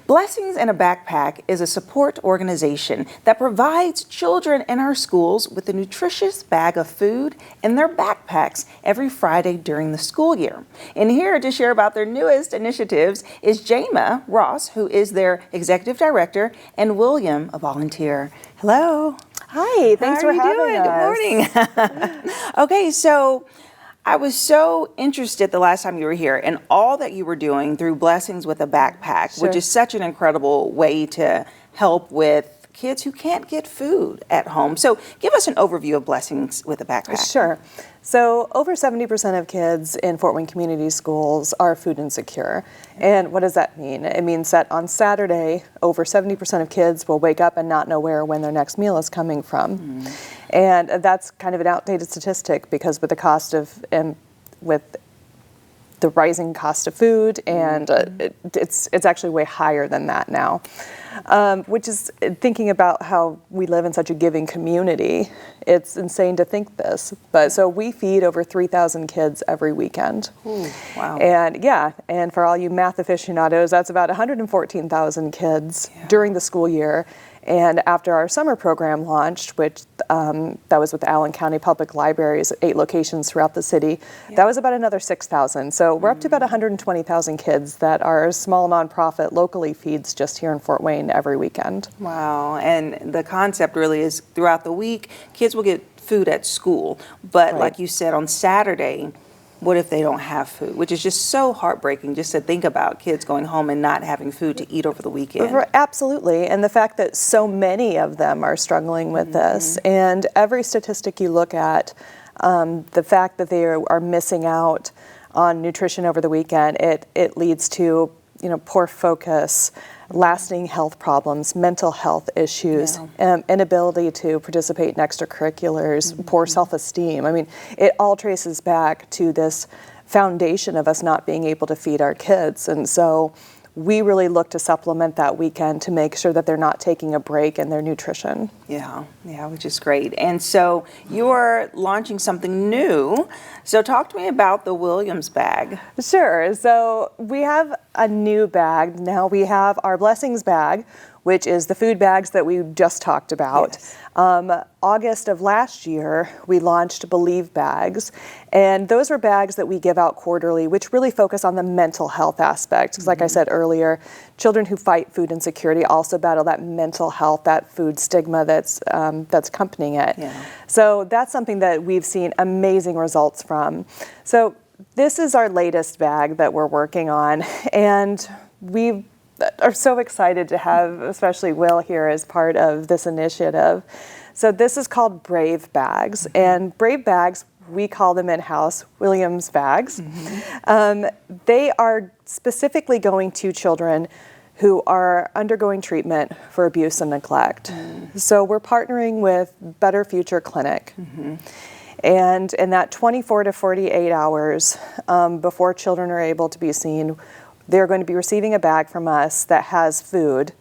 Blessings in a Backpack is a support organization that provides children in our schools with a nutritious bag of food in their backpacks every Friday during the school year. And here to share about their newest initiatives is Jama Ross, who is their executive director, and William, a volunteer. Hello. Hi, thanks for having us. Good morning. Okay, so I was so interested the last time you were here in all that you were doing through Blessings with a Backpack, Sure. which is such an incredible way to help with kids who can't get food at home. So give us an overview of Blessings with a Backpack. Sure. So over 70% of kids in Fort Wayne Community Schools are food insecure. And what does that mean? It means that on Saturday, over 70% of kids will wake up and not know where or when their next meal is coming from. And that's kind of an outdated statistic because with the cost of, with the rising cost of food, and it's actually way higher than that now. Which is, thinking about how we live in such a giving community, it's insane to think this. But so we feed over 3,000 kids every weekend. Ooh, wow. And yeah, and for all you math aficionados, that's about 114,000 kids during the school year. And after our summer program launched, which that was with Allen County Public Libraries, 8 locations throughout the city, that was about another 6,000. So we're up to about 120,000 kids that our small nonprofit locally feeds just here in Fort Wayne every weekend. Wow, and the concept really is throughout the week, kids will get food at school, but like you said, on Saturday, what if they don't have food? Which is just so heartbreaking just to think about kids going home and not having food to eat over the weekend. Absolutely, and the fact that so many of them are struggling with this, and every statistic you look at, the fact that they are missing out on nutrition over the weekend, it leads to poor focus, lasting health problems, mental health issues, inability to participate in extracurriculars, poor self-esteem. I mean, it all traces back to this foundation of us not being able to feed our kids. And so we really look to supplement that weekend to make sure that they're not taking a break in their nutrition. Yeah, which is great. And so you're launching something new. So talk to me about the Williams bag. Sure. So we have a new bag. Now we have our Blessings bag, which is the food bags that we just talked about. Yes. August of last year, we launched Believe bags, and those are bags that we give out quarterly, which really focus on the mental health aspect. Because like I said earlier, children who fight food insecurity also battle that mental health, that food stigma that's accompanying it. So that's something that we've seen amazing results from. So this is our latest bag that we're working on, and we are so excited to have, especially Will here, as part of this initiative. So this is called Brave bags, and Brave bags, we call them in-house Williams bags. They are specifically going to children who are undergoing treatment for abuse and neglect. So we're partnering with Better Future Clinic. And in that 24 to 48 hours before children are able to be seen, they're going to be receiving a bag from us that has food,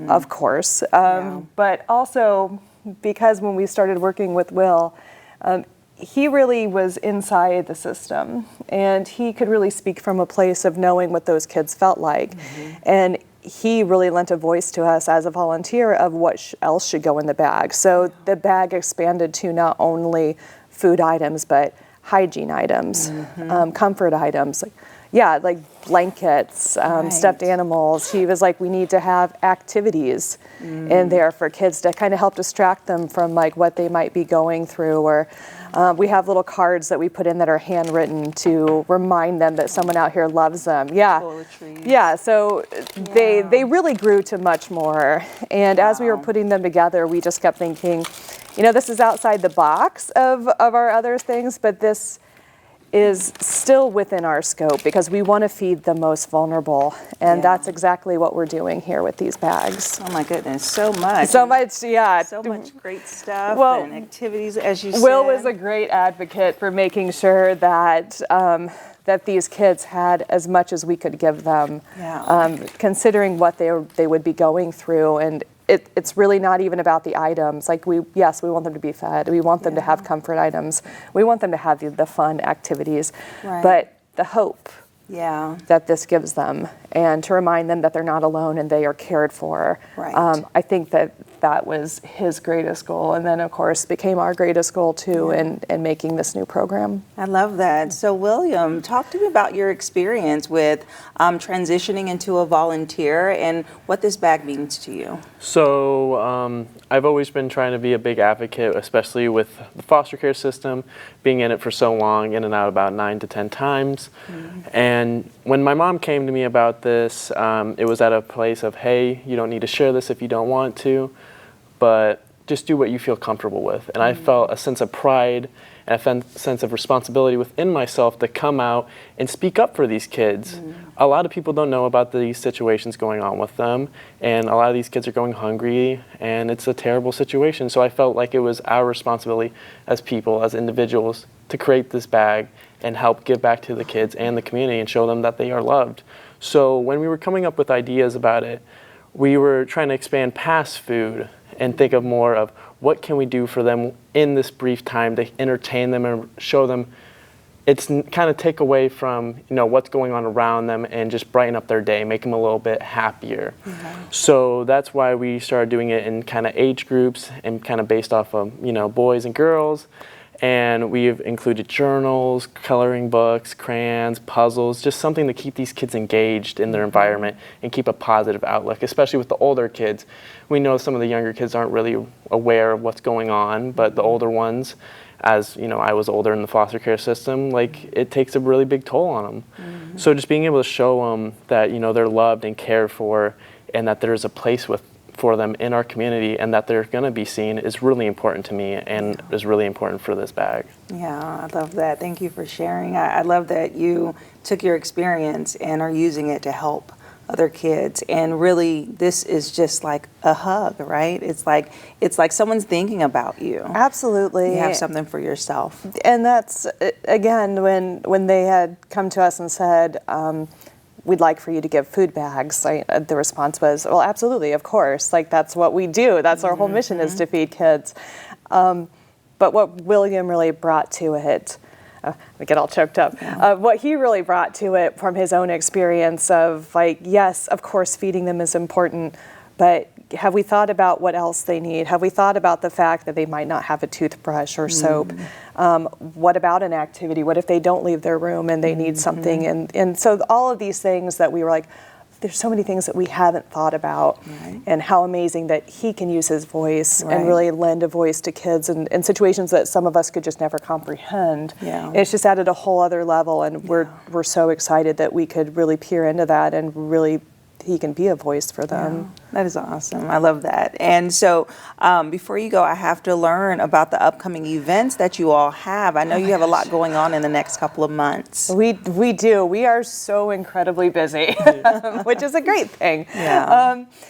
of course, but also because when we started working with Will, he really was inside the system, and he could really speak from a place of knowing what those kids felt like. And he really lent a voice to us as a volunteer of what else should go in the bag. So the bag expanded to not only food items, but hygiene items, comfort items, like blankets, stuffed animals. He was like, we need to have activities in there for kids to kind of help distract them from like what they might be going through. Or we have little cards that we put in that are handwritten to remind them that someone out here loves them. So they really grew to much more. And as we were putting them together, we just kept thinking, this is outside the box of our other things, but this is still within our scope because we want to feed the most vulnerable, and that's exactly what we're doing here with these bags. Oh my goodness, so much. So much great stuff and activities, as you said. Will was a great advocate for making sure that that these kids had as much as we could give them, considering what they would be going through. And it's really not even about the items. Like we want them to be fed. We want them to have comfort items. We want them to have the fun activities. But the hope Yeah. that this gives them, and to remind them that they're not alone and they are cared for. Right. I think that was his greatest goal, and then of course became our greatest goal too, in making this new program. I love that. So William, talk to me about your experience with transitioning into a volunteer and what this bag means to you. So I've always been trying to be a big advocate, especially with the foster care system, being in it for so long, in and out about 9 to 10 times. And when my mom came to me about this, it was at a place of, hey, you don't need to share this if you don't want to, but just do what you feel comfortable with. And I felt a sense of pride and a sense of responsibility within myself to come out and speak up for these kids. A lot of people don't know about these situations going on with them, and a lot of these kids are going hungry, and it's a terrible situation. So I felt like it was our responsibility as people, as individuals, to create this bag and help give back to the kids and the community and show them that they are loved. So when we were coming up with ideas about it, we were trying to expand past food and think of more of what can we do for them in this brief time to entertain them and show them. It's kind of take away from what's going on around them and just brighten up their day, make them a little bit happier. So that's why we started doing it in kind of age groups and kind of based off of boys and girls. And we've included journals, coloring books, crayons, puzzles, just something to keep these kids engaged in their environment and keep a positive outlook, especially with the older kids. We know some of the younger kids aren't really aware of what's going on, but the older ones, as I was older in the foster care system, it takes a really big toll on them. So just being able to show them that they're loved and cared for, and that there's a place for them in our community and that they're going to be seen is really important to me and is really important for this bag. Yeah, I love that. Thank you for sharing. I love that you took your experience and are using it to help other kids. And really, this is just like a hug, right? It's like someone's thinking about you. Absolutely. You have something for yourself. And that's, again, when they had come to us and said, we'd like for you to give food bags, the response was, well, absolutely, of course. That's what we do. That's our whole mission, is to feed kids. But what William really brought to it, I get all choked up. What he really brought to it from his own experience of yes, of course, feeding them is important, but have we thought about what else they need? Have we thought about the fact that they might not have a toothbrush or soap? What about an activity? What if they don't leave their room and they need something? And so all of these things that we were like, there's so many things that we haven't thought about, and how amazing that he can use his voice and really lend a voice to kids in situations that some of us could just never comprehend. It's just added a whole other level, and we're so excited that we could really peer into that and really he can be a voice for them. That is awesome. I love that. And so before you go, I have to learn about the upcoming events that you all have. I know you have a lot going on in the next couple of months. We do. We are so incredibly busy, which is a great thing.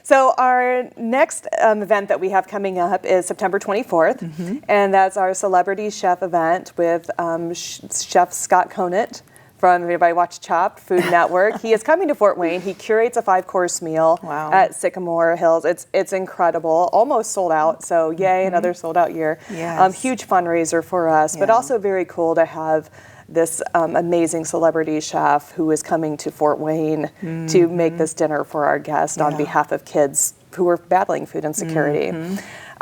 So our next event that we have coming up is September 24th, and that's our Celebrity Chef event with Chef Scott Conant from, everybody watch Chopped, Food Network. He is coming to Fort Wayne. He curates a 5-course meal at Sycamore Hills. It's incredible. Almost sold out, so yay, another sold out year. Huge fundraiser for us, but also very cool to have this amazing celebrity chef who is coming to Fort Wayne to make this dinner for our guests on behalf of kids who are battling food insecurity.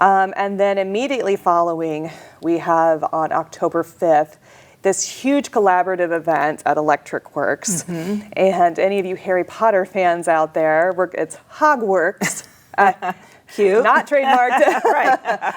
And then immediately following, we have on October 5th, this huge collaborative event at Electric Works. And any of you Harry Potter fans out there, it's Hogworks. Cute. Not trademarked.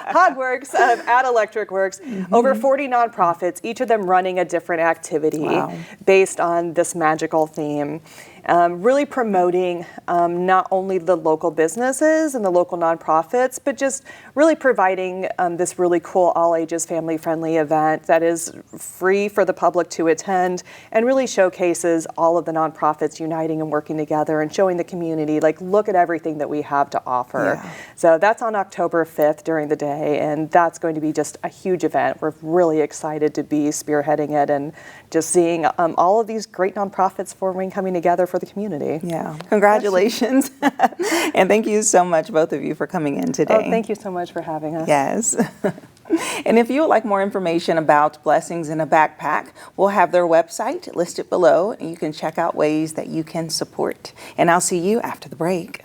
Hogworks at Electric Works. Over 40 nonprofits, each of them running a different activity based on this magical theme. Really promoting not only the local businesses and the local nonprofits, but just really providing this really cool all-ages family-friendly event that is free for the public to attend and really showcases all of the nonprofits uniting and working together and showing the community, look at everything that we have to offer. So that's on October 5th during the day, and that's going to be just a huge event. We're really excited to be spearheading it and just seeing all of these great nonprofits Fort Wayne coming together for the community. Congratulations. And thank you so much, both of you, for coming in today. Oh, thank you so much for having us. Yes. And if you would like more information about Blessings in a Backpack, we'll have their website listed below, and you can check out ways that you can support. And I'll see you after the break.